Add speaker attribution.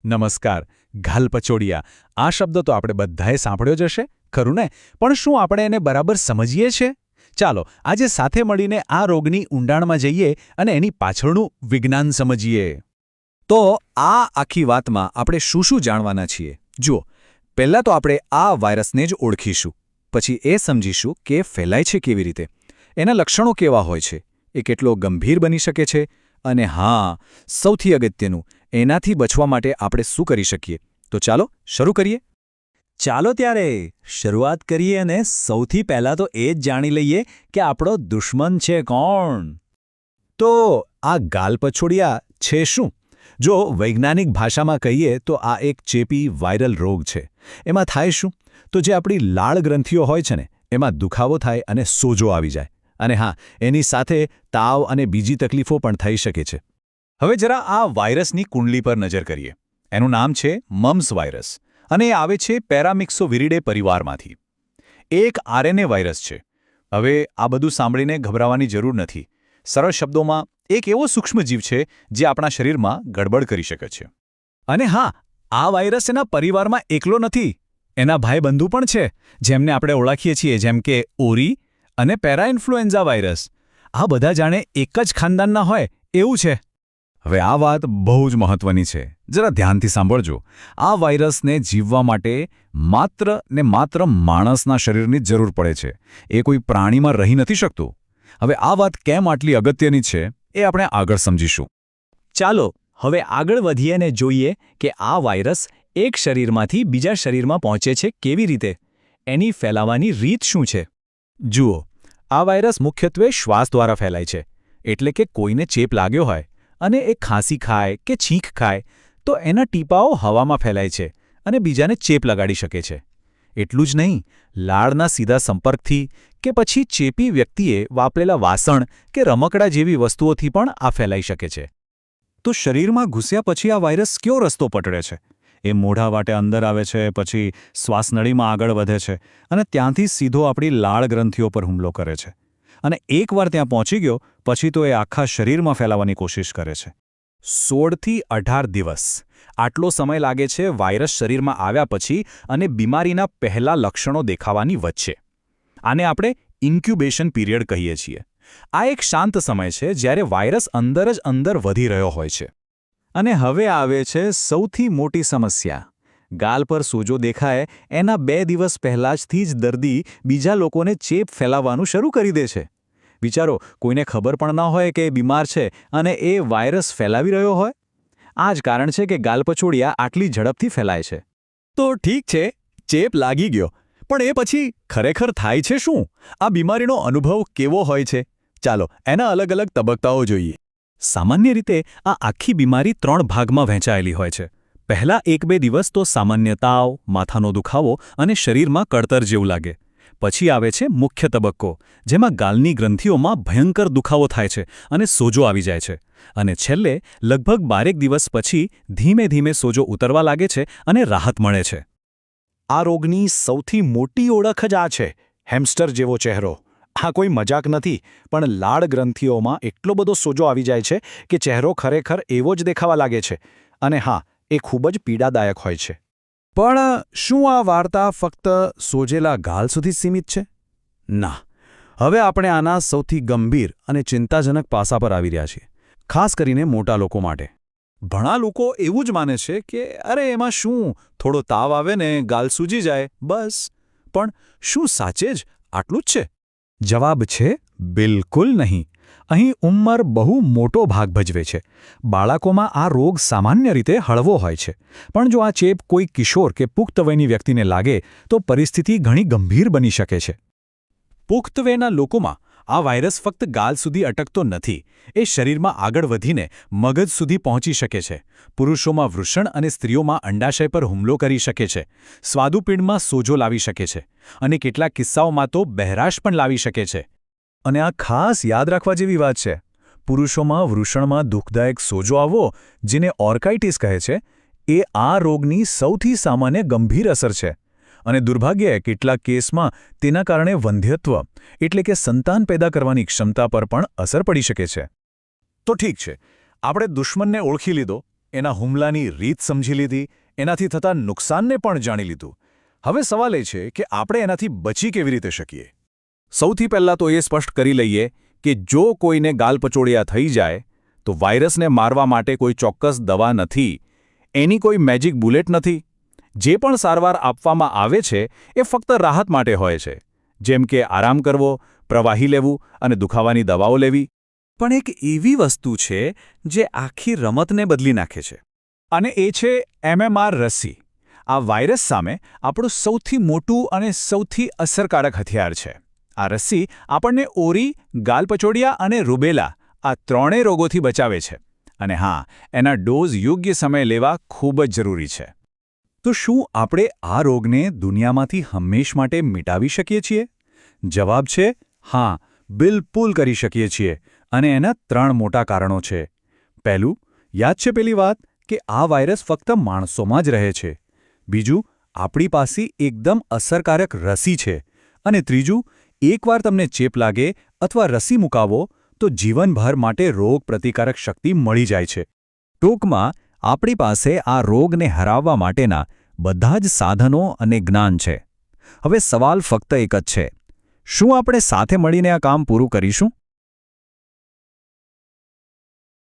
Speaker 1: નમસ્કાર. ગાલપચોડિયા આ શબ્દ તો આપણે બધાએ સાંભળ્યો જ હશે, ખરું ને? પણ શું આપણે એને બરાબર સમજીએ છીએ? ચાલો આજે સાથે મળીને આ રોગની ઊંડાણમાં જઈએ અને એની પાછળનું વિજ્ઞાન સમજીએ.
Speaker 2: તો આ આખી વાતમાં આપણે શું જાણવાના છીએ? જુઓ, પહેલાં તો આપણે આ વાયરસને જ ઓળખીશું, પછી એ સમજીશું કે ફેલાય છે કેવી રીતે, એના લક્ષણો કેવા હોય છે, એ કેટલો ગંભીર બની શકે છે, અને હા, સૌથી અગત્યનું, એનાથી બચવા માટે આપણે શું કરી શકીએ. તો ચાલો શરૂ કરીએ.
Speaker 3: ચાલો ત્યારે શરૂઆત કરીએ અને સૌથી પહેલાં તો એ જ જાણી લઈએ કે આપણો દુશ્મન છે કોણ.
Speaker 2: તો આ ગાલપછોડિયા છે શું? જો વૈજ્ઞાનિક ભાષામાં કહીએ તો આ એક ચેપી વાયરલ રોગ છે. એમાં થાય શું? તો જે આપણી લાળ ગ્રંથિઓ હોય છે ને, એમાં દુખાવો થાય અને સોજો આવી જાય. અને હા, એની સાથે તાવ અને બીજી તકલીફો પણ થઈ શકે છે.
Speaker 1: હવે જરા આ વાયરસની કુંડલી પર નજર કરીએ. એનું નામ છે મમ્સ વાયરસ અને એ આવે છે પેરામિક્સોવિરિડે પરિવારમાંથી. એક આરએનએ વાયરસ છે. હવે આ બધું સાંભળીને ગભરાવાની જરૂર નથી. સરળ શબ્દોમાં એક એવો સૂક્ષ્મજીવ છે જે આપણા શરીરમાં ગડબડ કરી શકે છે.
Speaker 2: અને હા, આ વાયરસ એના પરિવારમાં એકલો નથી. એના ભાઈબંધુ પણ છે, જેમને આપણે ઓળખીએ છીએ, જેમ કે ઓરી અને પેરાઇન્ફ્લુએન્ઝા વાયરસ. આ બધા જાણે એક જ ખાનદાનના હોય એવું છે. હવે આ વાત બહુ જ મહત્વની છે. જરા ધ્યાનથી સાંભળજો. આ વાયરસને જીવવા માટે માત્ર માણસના શરીરની જ જરૂર પડે છે. એ કોઈ પ્રાણીમાં રહી નથી શકતું. હવે આ વાત કેમ આટલી અગત્યની છે એ આપણે આગળ સમજીશું.
Speaker 3: ચાલો હવે આગળ વધીએ અને જોઈએ કે આ વાયરસ એક શરીરમાંથી બીજા શરીરમાં પહોંચે છે કેવી રીતે, એની ફેલાવાની રીત શું છે.
Speaker 2: જુઓ, આ વાયરસ મુખ્યત્વે શ્વાસ દ્વારા ફેલાય છે. એટલે કે કોઈને ચેપ લાગ્યો હોય અને એ ખાંસી ખાય કે છીંક ખાય તો એના ટીપાઓ હવામાં ફેલાય છે અને બીજાને ચેપ લગાડી શકે છે. એટલું જ નહીં, લાળના સીધા સંપર્કથી કે પછી ચેપી વ્યક્તિએ વાપરેલા વાસણ કે રમકડા જેવી વસ્તુઓથી પણ આ ફેલાઈ શકે છે. તો શરીરમાં ઘૂસ્યા પછી આ વાયરસ કયો રસ્તો પકડે છે? એ મોઢા વાટે અંદર આવે છે, પછી શ્વાસનળીમાં આગળ વધે છે અને ત્યાંથી સીધો આપણી લાળ ગ્રંથિઓ પર હુમલો કરે છે. અને એકવાર ત્યાં પહોંચી ગયો પછી તો એ આખા શરીરમાં ફેલાવાની કોશિશ કરે છે. 16 થી 18 દિવસ આટલો સમય લાગે છે વાયરસ શરીરમાં આવ્યા પછી અને બીમારીના પહેલા લક્ષણો દેખાવાની વચ્ચે. આને આપણે ઇન્ક્યુબેશન પીરિયડ કહીએ છીએ. આ એક શાંત સમય છે જ્યારે વાયરસ અંદર જ અંદર વધી રહ્યો હોય છે. અને હવે આવે છે સૌથી મોટી સમસ્યા. ગાલ પર સોજો દેખાય એના 2 દિવસ પહેલાંથી જ દર્દી બીજા લોકોને ચેપ ફેલાવવાનું શરૂ કરી દે છે. વિચારો, કોઈને ખબર પણ ન હોય કે એ બીમાર છે અને એ વાયરસ ફેલાવી રહ્યો હોય. આ જ કારણ છે કે ગાલપછોડિયા આટલી ઝડપથી ફેલાય છે. તો ઠીક છે, ચેપ લાગી ગયો, પણ એ પછી ખરેખર થાય છે શું? આ બીમારીનો અનુભવ કેવો હોય છે? ચાલો એના અલગ અલગ તબક્કાઓ જોઈએ. સામાન્ય રીતે આ આખી બીમારી 3 ભાગમાં વહેંચાયેલી હોય છે. પહેલા 1-2 દિવસ તો સામાન્ય તાવ, માથાનો દુખાવો અને શરીરમાં કળતર જેવું લાગે. પછી આવે છે મુખ્ય તબક્કો, જેમાં ગાલની ગ્રંથિઓમાં ભયંકર દુખાવો થાય છે અને સોજો આવી જાય છે. અને છેલ્લે લગભગ 12 દિવસ પછી ધીમે ધીમે સોજો ઉતરવા લાગે છે અને રાહત મળે છે. આ રોગની સૌથી મોટી ઓળખ જ આ છે, હેમસ્ટર જેવો ચહેરો. આ કોઈ મજાક નથી, પણ લાળ ગ્રંથિઓમાં એટલો બધો સોજો આવી જાય છે કે ચહેરો ખરેખર એવો જ દેખાવા લાગે છે. અને હા, એ ખૂબ જ પીડાદાયક હોય છે. પણ શું આ વાર્તા ફક્ત સોજેલા ગાલ સુધી સીમિત છે? ના. હવે આપણે આના સૌથી ગંભીર અને ચિંતાજનક પાસા પર આવી રહ્યા છીએ, ખાસ કરીને મોટા લોકો માટે. ઘણા લોકો એવું જ માને છે કે અરે એમાં શું, થોડો તાવ આવે ને ગાલ સૂજી જાય, બસ. પણ શું સાચે જ આટલું જ છે? જવાબ છે બિલકુલ નહીં. અહીં ઉંમર બહુ મોટો ભાગ ભજવે છે. બાળકોમાં આ રોગ સામાન્ય રીતે હળવો હોય છે, પણ જો આ ચેપ કોઈ કિશોર કે પુખ્ત વયની વ્યક્તિને લાગે તો પરિસ્થિતિ ઘણી ગંભીર બની શકે છે. પુખ્ત વયના લોકોમાં આ વાયરસ ફક્ત ગાલ સુધી અટકતો નથી, એ શરીરમાં આગળ વધીને મગજ સુધી પહોંચી શકે છે. પુરુષોમાં વૃષણ અને સ્ત્રીઓમાં અંડાશય પર હુમલો કરી શકે છે. સ્વાદુપિંડમાં સોજો લાવી શકે છે અને કેટલાક કિસ્સાઓમાં તો બહેરાશ પણ લાવી શકે છે. અને આ ખાસ યાદ રાખવા જેવી વાત છે. પુરુષોમાં વૃષણમાં દુઃખદાયક સોજો આવવો, જેને ઓર્કાઇટિસ કહે છે, એ આ રોગની સૌથી સામાન્ય ગંભીર અસર છે. અને દુર્ભાગ્યે કેટલાક કેસમાં તેના કારણે વંધ્યત્વ એટલે કે સંતાન પેદા કરવાની ક્ષમતા પર પણ અસર પડી શકે છે. તો ઠીક છે, આપણે દુશ્મનને ઓળખી લીધો,
Speaker 1: એના હુમલાની રીત સમજી લીધી, એનાથી થતા નુકસાનને પણ જાણી લીધું. હવે સવાલ એ છે કે આપણે એનાથી બચી કેવી રીતે શકીએ?
Speaker 2: સૌથી પહેલાં તો એ સ્પષ્ટ કરી લઈએ કે જો કોઈને ગાલપચોડિયા થઈ જાય તો વાયરસને મારવા માટે કોઈ ચોક્કસ દવા નથી, એની કોઈ મેજિક બુલેટ નથી. જે પણ સારવાર આપવામાં આવે છે એ ફક્ત રાહત માટે હોય છે, જેમ કે આરામ કરવો, પ્રવાહી લેવું અને દુખાવાની દવાઓ લેવી.
Speaker 4: પણ એક એવી વસ્તુ છે જે આખી રમતને બદલી નાખે છે.
Speaker 1: અને એ છે MMR રસી. આ વાયરસ સામે આપણું સૌથી મોટું અને સૌથી અસરકારક હથિયાર છે. આ રસી આપણને ઓરી, ગાલપચોડિયા અને રૂબેલા આ ત્રણેય રોગોથી બચાવે છે. અને હા, એના ડોઝ યોગ્ય સમયે લેવા ખૂબ જ જરૂરી છે. તો શું આપણે આ રોગને દુનિયામાંથી હંમેશ માટે મિટાવી શકીએ છીએ? જવાબ છે હા, બિલકુલ કરી શકીએ છીએ. અને એના 3 મોટા કારણો છે. પહેલું, યાદ છે પેલી વાત કે આ વાયરસ ફક્ત માણસોમાં જ રહે છે. બીજું, આપણી પાસે એકદમ અસરકારક રસી છે. અને ત્રીજું, એકવાર તમને ચેપ લાગે અથવા રસી મુકાવો તો જીવનભર માટે રોગ પ્રતિકારક શક્તિ મળી જાય છે.
Speaker 3: ટૂંકમાં આપણી પાસે આ રોગને હરાવવા માટેના બધા જ સાધનો અને જ્ઞાન છે. હવે સવાલ ફક્ત એક જ છે: શું આપણે સાથે મળીને આ કામ પૂરું કરીશું?